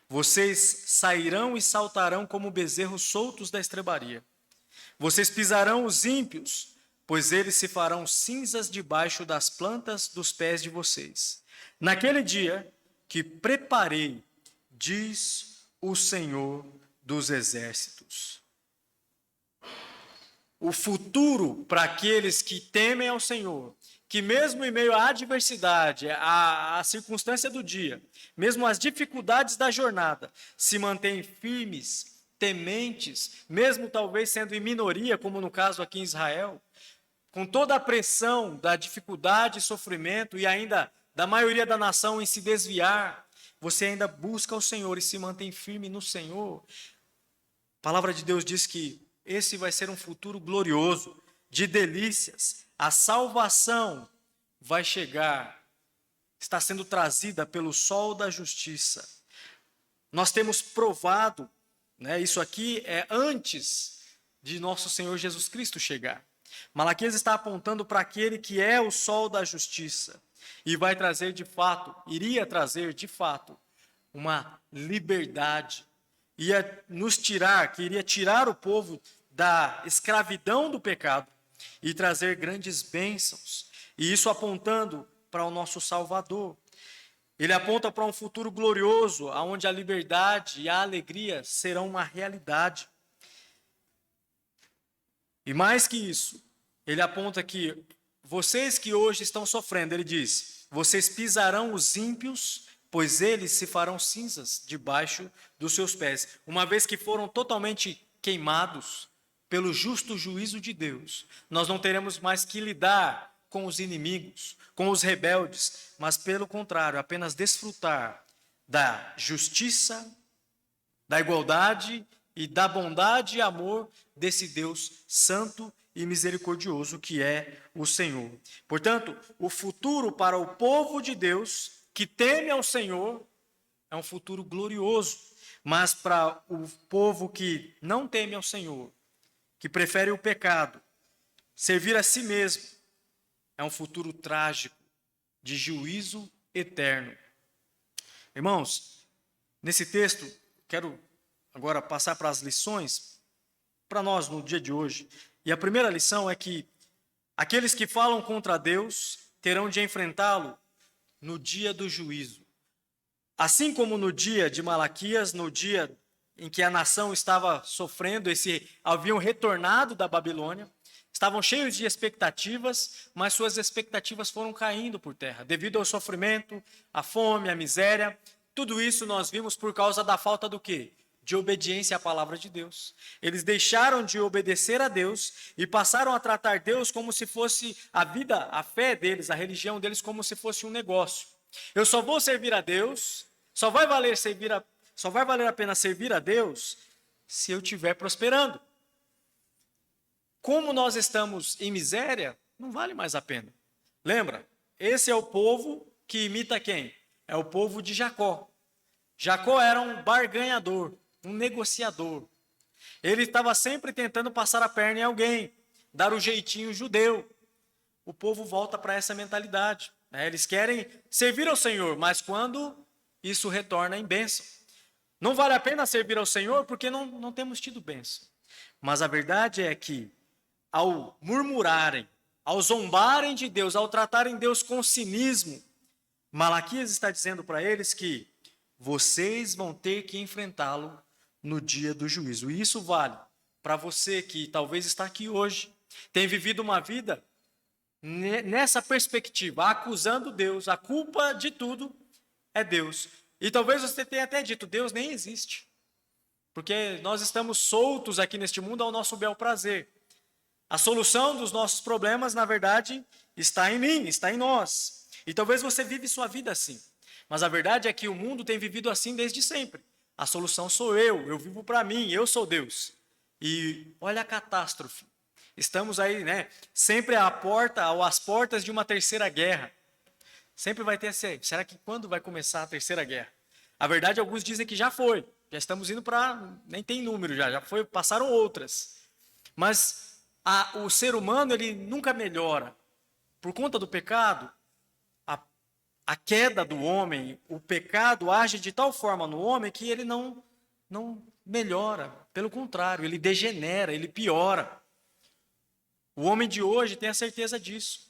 Vocês sairão e saltarão como bezerros soltos da estrebaria. Vocês pisarão os ímpios, pois eles se farão cinzas debaixo das plantas dos pés de vocês. Naquele dia que preparei, diz o Senhor dos Exércitos. O futuro para aqueles que temem ao Senhor, que mesmo em meio à adversidade, à circunstância do dia, mesmo às dificuldades da jornada, se mantêm firmes, tementes, mesmo talvez sendo em minoria, como no caso aqui em Israel, com toda a pressão da dificuldade e sofrimento e ainda da maioria da nação em se desviar, você ainda busca o Senhor e se mantém firme no Senhor. A palavra de Deus diz que esse vai ser um futuro glorioso, de delícias. A salvação vai chegar, está sendo trazida pelo sol da justiça. Nós temos provado, isso aqui é antes de nosso Senhor Jesus Cristo chegar. Malaquias está apontando para aquele que é o sol da justiça e vai trazer de fato, iria trazer de fato, uma liberdade. Queria tirar o povo da escravidão do pecado e trazer grandes bênçãos. E isso apontando para o nosso Salvador. Ele aponta para um futuro glorioso, onde a liberdade e a alegria serão uma realidade. E mais que isso, ele aponta que vocês que hoje estão sofrendo, ele diz, vocês pisarão os ímpios, pois eles se farão cinzas debaixo dos seus pés. Uma vez que foram totalmente queimados pelo justo juízo de Deus, nós não teremos mais que lidar com os inimigos, com os rebeldes, mas pelo contrário, apenas desfrutar da justiça, da igualdade e da bondade e amor desse Deus santo e misericordioso que é o Senhor. Portanto, o futuro para o povo de Deus que teme ao Senhor é um futuro glorioso, mas para o povo que não teme ao Senhor, que prefere o pecado, servir a si mesmo, é um futuro trágico, de juízo eterno. Irmãos, nesse texto, quero agora passar para as lições, para nós no dia de hoje. E a primeira lição é que aqueles que falam contra Deus terão de enfrentá-lo no dia do juízo. Assim como no dia de Malaquias, no dia em que a nação estava sofrendo, haviam retornado da Babilônia, estavam cheios de expectativas, mas suas expectativas foram caindo por terra, devido ao sofrimento, à fome, à miséria. Tudo isso nós vimos por causa da falta do quê? De obediência à palavra de Deus. Eles deixaram de obedecer a Deus e passaram a tratar Deus como se fosse a vida, a fé deles, a religião deles, como se fosse um negócio. Eu só vou servir a Deus, só vai valer a pena servir a Deus se eu estiver prosperando. Como nós estamos em miséria, não vale mais a pena. Lembra? Esse é o povo que imita quem? É o povo de Jacó. Jacó era um barganhador, um negociador. Ele estava sempre tentando passar a perna em alguém, dar o jeitinho judeu. O povo volta para essa mentalidade. Eles querem servir ao Senhor, mas quando isso retorna em bênção. Não vale a pena servir ao Senhor porque não temos tido bênção. Mas a verdade é que, ao murmurarem, ao zombarem de Deus, ao tratarem Deus com cinismo, Malaquias está dizendo para eles que vocês vão ter que enfrentá-lo no dia do juízo. E isso vale para você que talvez está aqui hoje, tem vivido uma vida nessa perspectiva, acusando Deus, a culpa de tudo é Deus. E talvez você tenha até dito, Deus nem existe. porque nós estamos soltos aqui neste mundo ao nosso bel prazer. A solução dos nossos problemas, na verdade, está em mim, está em nós. E talvez você vive sua vida assim. Mas a verdade é que o mundo tem vivido assim desde sempre. A solução sou eu vivo para mim, eu sou Deus. E olha a catástrofe. Estamos aí, né, sempre à porta, ou às portas de uma terceira guerra. Sempre vai ter essa. Será que quando vai começar a terceira guerra? A verdade, alguns dizem que já foi. Já estamos indo para. Nem tem número já foi, passaram outras. Mas o ser humano, ele nunca melhora. Por conta do pecado, a queda do homem, o pecado age de tal forma no homem que ele não melhora. Pelo contrário, ele degenera, ele piora. O homem de hoje tem a certeza disso.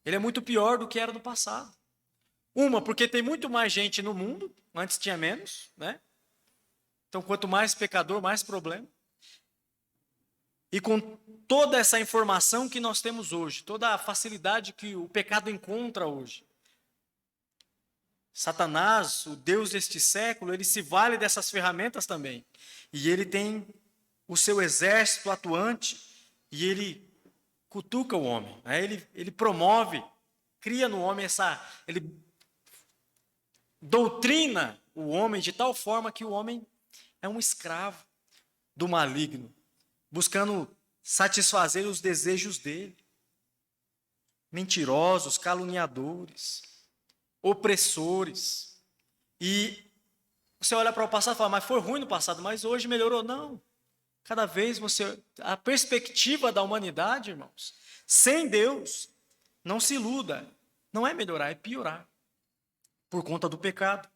Ele é muito pior do que era no passado. Porque tem muito mais gente no mundo, antes tinha menos, né? Então, quanto mais pecador, mais problema. E com toda essa informação que nós temos hoje, toda a facilidade que o pecado encontra hoje, Satanás, o Deus deste século, ele se vale dessas ferramentas também. E ele tem o seu exército atuante e ele cutuca o homem. Né? Ele promove, cria no homem ele doutrina o homem de tal forma que o homem é um escravo do maligno, buscando satisfazer os desejos dele. Mentirosos, caluniadores, opressores. E você olha para o passado e fala, mas foi ruim no passado, mas hoje melhorou. Não. Cada vez a perspectiva da humanidade, irmãos, sem Deus, não se iluda, não é melhorar, é piorar, por conta do pecado.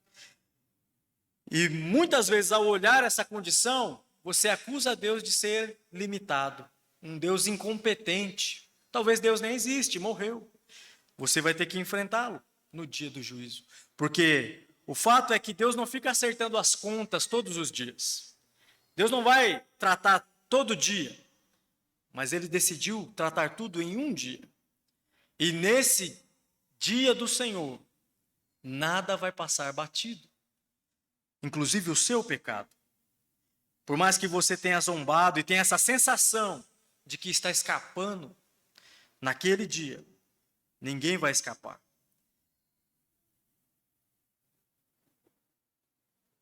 E muitas vezes, ao olhar essa condição, você acusa Deus de ser limitado, um Deus incompetente. Talvez Deus nem existe, morreu. Você vai ter que enfrentá-lo no dia do juízo. Porque o fato é que Deus não fica acertando as contas todos os dias. Deus não vai tratar todo dia, mas ele decidiu tratar tudo em um dia. E nesse dia do Senhor, nada vai passar batido, inclusive o seu pecado. Por mais que você tenha zombado e tenha essa sensação de que está escapando, naquele dia, ninguém vai escapar.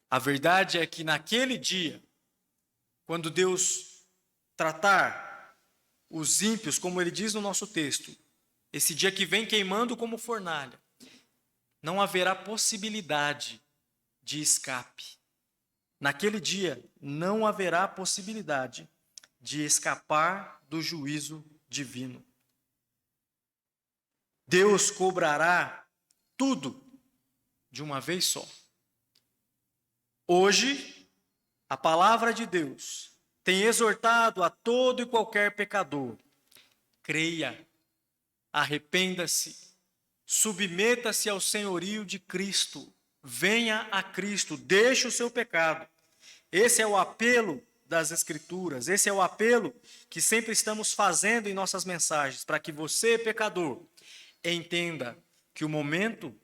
A verdade é que naquele dia, quando Deus tratar os ímpios, como ele diz no nosso texto, esse dia que vem queimando como fornalha, não haverá possibilidade de escape. Naquele dia, não haverá possibilidade de escapar do juízo divino. Deus cobrará tudo de uma vez só. Hoje, a palavra de Deus tem exortado a todo e qualquer pecador: creia, arrependa-se, submeta-se ao senhorio de Cristo, venha a Cristo, deixe o seu pecado. Esse é o apelo das Escrituras, esse é o apelo que sempre estamos fazendo em nossas mensagens, para que você, pecador, entenda que o momento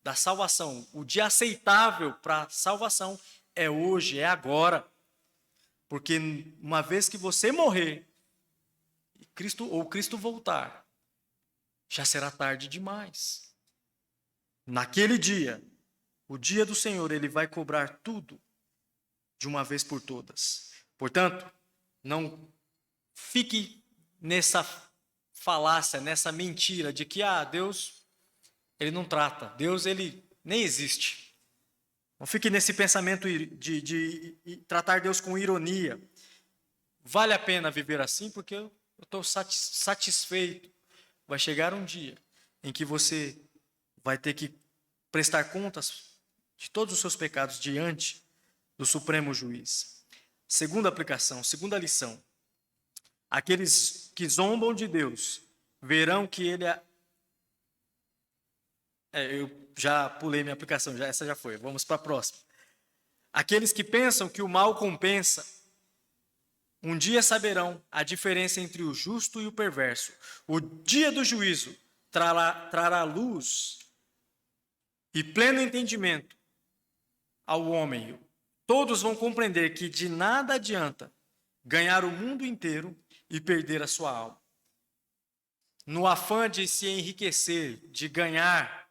da salvação, o dia aceitável para a salvação é hoje, é agora. Porque uma vez que você morrer, Cristo voltar, já será tarde demais. Naquele dia, o dia do Senhor, ele vai cobrar tudo de uma vez por todas. Portanto, não fique nessa falácia, nessa mentira de que Deus, ele não trata, Deus, ele nem existe. Não fique nesse pensamento de tratar Deus com ironia. Vale a pena viver assim porque eu estou satisfeito. Vai chegar um dia em que você vai ter que prestar contas de todos os seus pecados diante do Supremo Juiz. Segunda aplicação, segunda lição. Aqueles que zombam de Deus verão que ele é... Eu já pulei minha aplicação, essa já foi. Vamos para a próxima. Aqueles que pensam que o mal compensa, um dia saberão a diferença entre o justo e o perverso. O dia do juízo trará luz e pleno entendimento ao homem. todos vão compreender que de nada adianta ganhar o mundo inteiro e perder a sua alma. No afã de se enriquecer, de ganhar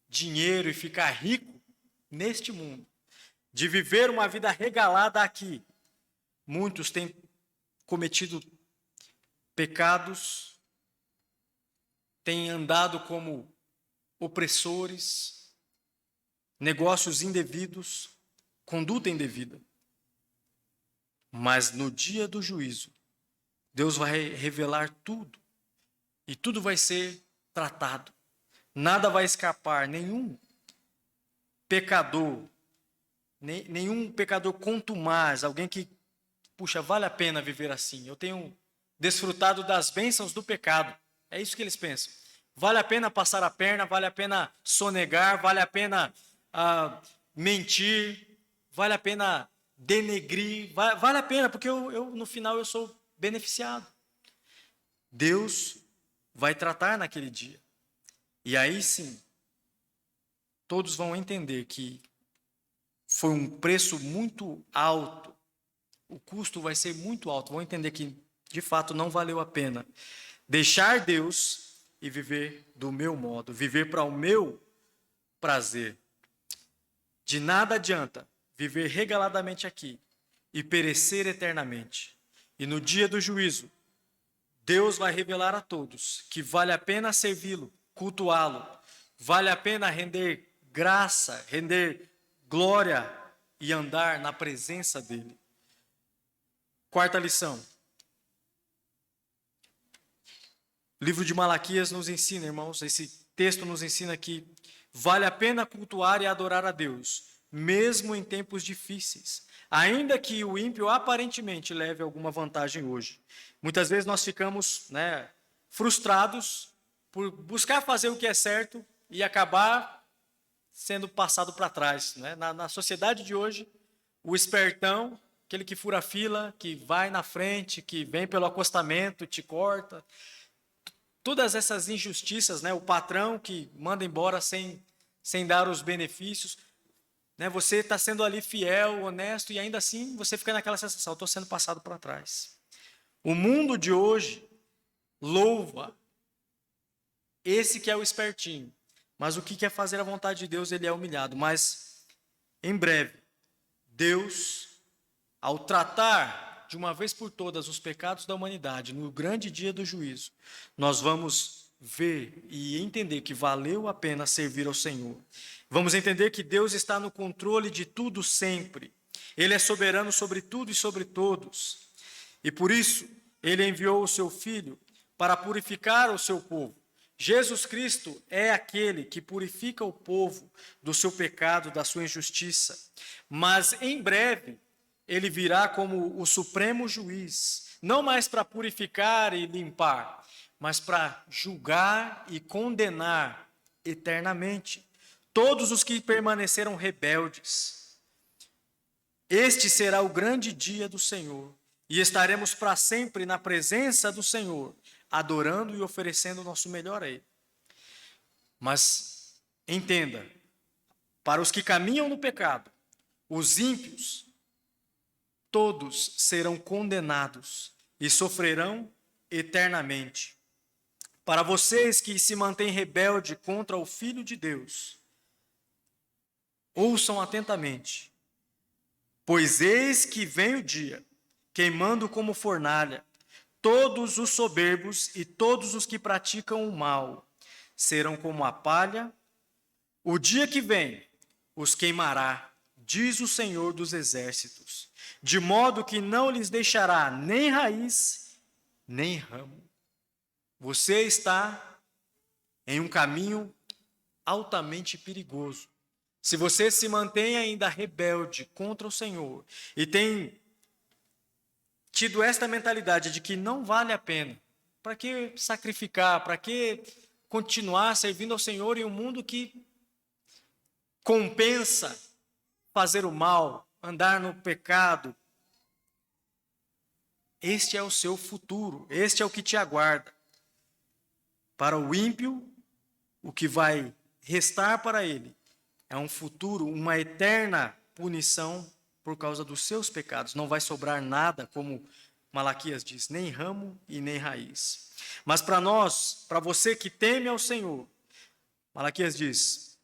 dinheiro e ficar rico neste mundo, de viver uma vida regalada aqui, muitos têm cometido pecados, têm andado como opressores, negócios indevidos, conduta indevida. Mas no dia do juízo, Deus vai revelar tudo. E tudo vai ser tratado. Nada vai escapar. Nenhum pecador contumaz, alguém que, puxa, vale a pena viver assim. Eu tenho desfrutado das bênçãos do pecado. É isso que eles pensam. Vale a pena passar a perna, vale a pena sonegar, vale a pena mentir, vale a pena denegrir, vale a pena, porque no final eu sou beneficiado. Deus vai tratar naquele dia. E aí sim, todos vão entender que foi um preço muito alto, o custo vai ser muito alto, vão entender que de fato não valeu a pena deixar Deus e viver do meu modo, viver para o meu prazer. De nada adianta viver regaladamente aqui e perecer eternamente. E no dia do juízo, Deus vai revelar a todos que vale a pena servi-lo, cultuá-lo, vale a pena render graça, render glória e andar na presença dele. Quarta lição. O livro de Malaquias nos ensina, irmãos, esse texto nos ensina que vale a pena cultuar e adorar a Deus, mesmo em tempos difíceis, ainda que o ímpio aparentemente leve alguma vantagem hoje. Muitas vezes nós ficamos frustrados por buscar fazer o que é certo e acabar sendo passado para trás. Na sociedade de hoje, o espertão, aquele que fura a fila, que vai na frente, que vem pelo acostamento, te corta. Todas essas injustiças, o patrão que manda embora sem dar os benefícios. Você está sendo ali fiel, honesto, e ainda assim você fica naquela sensação, estou sendo passado para trás. O mundo de hoje louva esse que é o espertinho, mas o que quer fazer a vontade de Deus, ele é humilhado. Mas, em breve, Deus, ao tratar de uma vez por todas os pecados da humanidade, no grande dia do juízo, nós vamos ver e entender que valeu a pena servir ao Senhor. Vamos entender que Deus está no controle de tudo sempre. Ele é soberano sobre tudo e sobre todos. E por isso, ele enviou o seu Filho para purificar o seu povo. Jesus Cristo é aquele que purifica o povo do seu pecado, da sua injustiça. Mas em breve, ele virá como o supremo juiz, não mais para purificar e limpar, mas para julgar e condenar eternamente todos os que permaneceram rebeldes. Este será o grande dia do Senhor, e estaremos para sempre na presença do Senhor, adorando e oferecendo o nosso melhor a Ele. Mas entenda, para os que caminham no pecado, os ímpios, todos serão condenados e sofrerão eternamente. Para vocês que se mantêm rebelde contra o Filho de Deus, ouçam atentamente, pois eis que vem o dia, queimando como fornalha, todos os soberbos e todos os que praticam o mal serão como a palha. O dia que vem os queimará, diz o Senhor dos Exércitos, de modo que não lhes deixará nem raiz, nem ramo. Você está em um caminho altamente perigoso. Se você se mantém ainda rebelde contra o Senhor e tem tido esta mentalidade de que não vale a pena, para que sacrificar, para que continuar servindo ao Senhor em um mundo que compensa fazer o mal, andar no pecado, este é o seu futuro, este é o que te aguarda. Para o ímpio, o que vai restar para ele é um futuro, uma eterna punição por causa dos seus pecados. Não vai sobrar nada, como Malaquias diz, nem ramo e nem raiz. Mas para nós, para você que teme ao Senhor, Malaquias diz: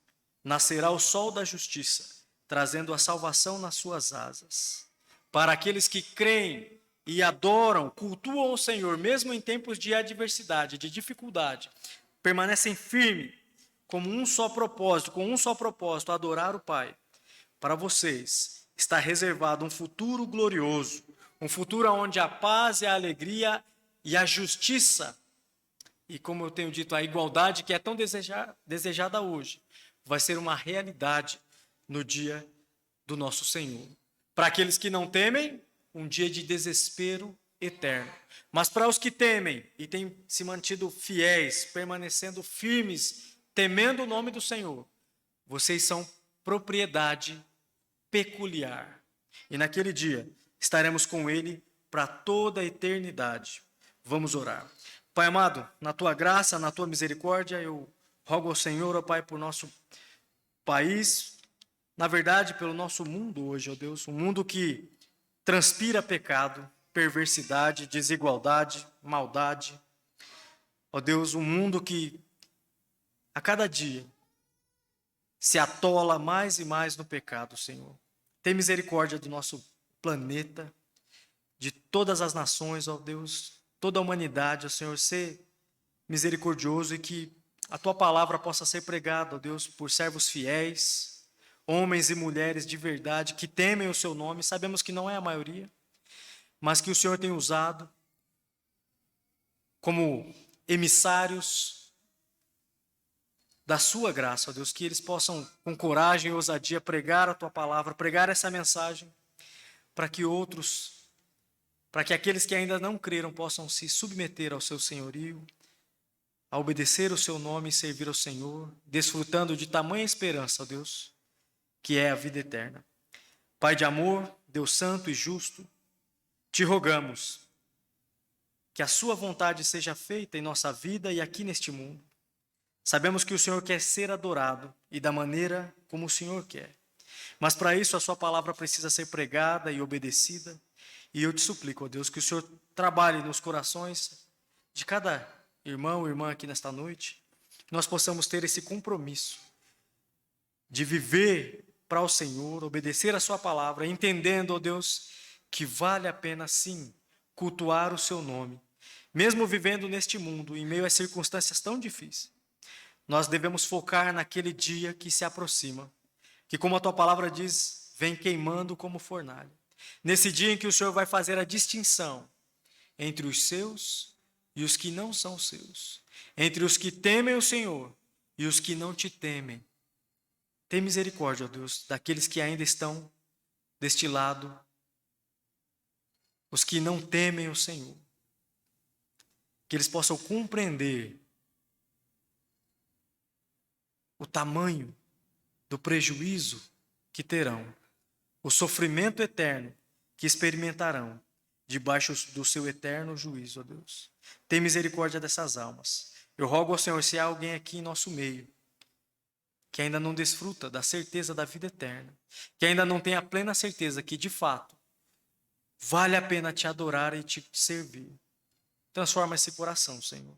nascerá o sol da justiça, trazendo a salvação nas suas asas. Para aqueles que creem e adoram, cultuam o Senhor, mesmo em tempos de adversidade, de dificuldade, permanecem firmes, com um só propósito, adorar o Pai. Para vocês está reservado um futuro glorioso, um futuro onde a paz e a alegria e a justiça, e como eu tenho dito, a igualdade que é tão desejada hoje, vai ser uma realidade no dia do nosso Senhor. Para aqueles que não temem, um dia de desespero eterno. Mas para os que temem e têm se mantido fiéis, permanecendo firmes, temendo o nome do Senhor, vocês são propriedade peculiar. E naquele dia estaremos com Ele para toda a eternidade. Vamos orar. Pai amado, na Tua graça, na Tua misericórdia, eu rogo ao Senhor, ó Pai, por nosso país, na verdade, pelo nosso mundo hoje, ó Deus, um mundo que transpira pecado, perversidade, desigualdade, maldade. Ó Deus, um mundo que a cada dia se atola mais e mais no pecado, Senhor. Tem misericórdia do nosso planeta, de todas as nações, ó Deus, toda a humanidade, ó Senhor, ser misericordioso e que a Tua palavra possa ser pregada, ó Deus, por servos fiéis, homens e mulheres de verdade, que temem o Seu nome. Sabemos que não é a maioria, mas que o Senhor tem usado como emissários da Sua graça, ó Deus, que eles possam, com coragem e ousadia, pregar a Tua palavra, pregar essa mensagem, para que aqueles que ainda não creram possam se submeter ao Seu senhorio, a obedecer o Seu nome e servir ao Senhor, desfrutando de tamanha esperança, ó Deus, que é a vida eterna. Pai de amor, Deus santo e justo, te rogamos que a Sua vontade seja feita em nossa vida e aqui neste mundo. Sabemos que o Senhor quer ser adorado e da maneira como o Senhor quer. Mas para isso a Sua palavra precisa ser pregada e obedecida. E eu te suplico, ó Deus, que o Senhor trabalhe nos corações de cada irmão e irmã aqui nesta noite. Que nós possamos ter esse compromisso de viver para o Senhor, obedecer a Sua palavra, entendendo, ó Deus, que vale a pena sim cultuar o Seu nome. Mesmo vivendo neste mundo, em meio a circunstâncias tão difíceis, nós devemos focar naquele dia que se aproxima, que, como a Tua palavra diz, vem queimando como fornalha. Nesse dia em que o Senhor vai fazer a distinção entre os seus e os que não são seus, entre os que temem o Senhor e os que não te temem. Tem misericórdia, ó Deus, daqueles que ainda estão deste lado, os que não temem o Senhor, que eles possam compreender o tamanho do prejuízo que terão, o sofrimento eterno que experimentarão debaixo do Seu eterno juízo, ó Deus. Tem misericórdia dessas almas. Eu rogo ao Senhor, se há alguém aqui em nosso meio que ainda não desfruta da certeza da vida eterna, que ainda não tem a plena certeza que, de fato, vale a pena Te adorar e Te servir, transforma esse coração, Senhor.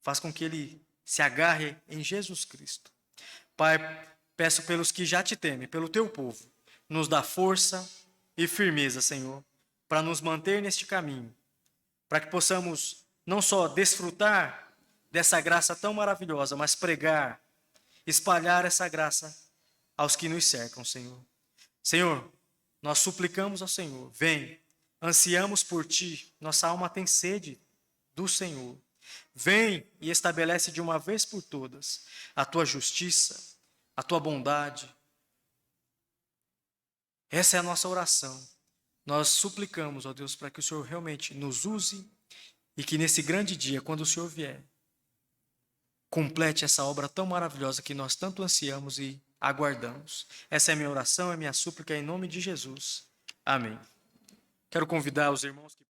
Faz com que ele se agarre em Jesus Cristo. Pai, peço pelos que já Te temem, pelo Teu povo, nos dá força e firmeza, Senhor, para nos manter neste caminho, para que possamos não só desfrutar dessa graça tão maravilhosa, mas pregar, espalhar essa graça aos que nos cercam, Senhor. Senhor, nós suplicamos ao Senhor, vem, ansiamos por Ti, nossa alma tem sede do Senhor. Vem e estabelece de uma vez por todas a Tua justiça, a Tua bondade. Essa é a nossa oração. Nós suplicamos, ó Deus, para que o Senhor realmente nos use e que nesse grande dia, quando o Senhor vier, complete essa obra tão maravilhosa que nós tanto ansiamos e aguardamos. Essa é a minha oração, é a minha súplica em nome de Jesus. Amém. Quero convidar os irmãos que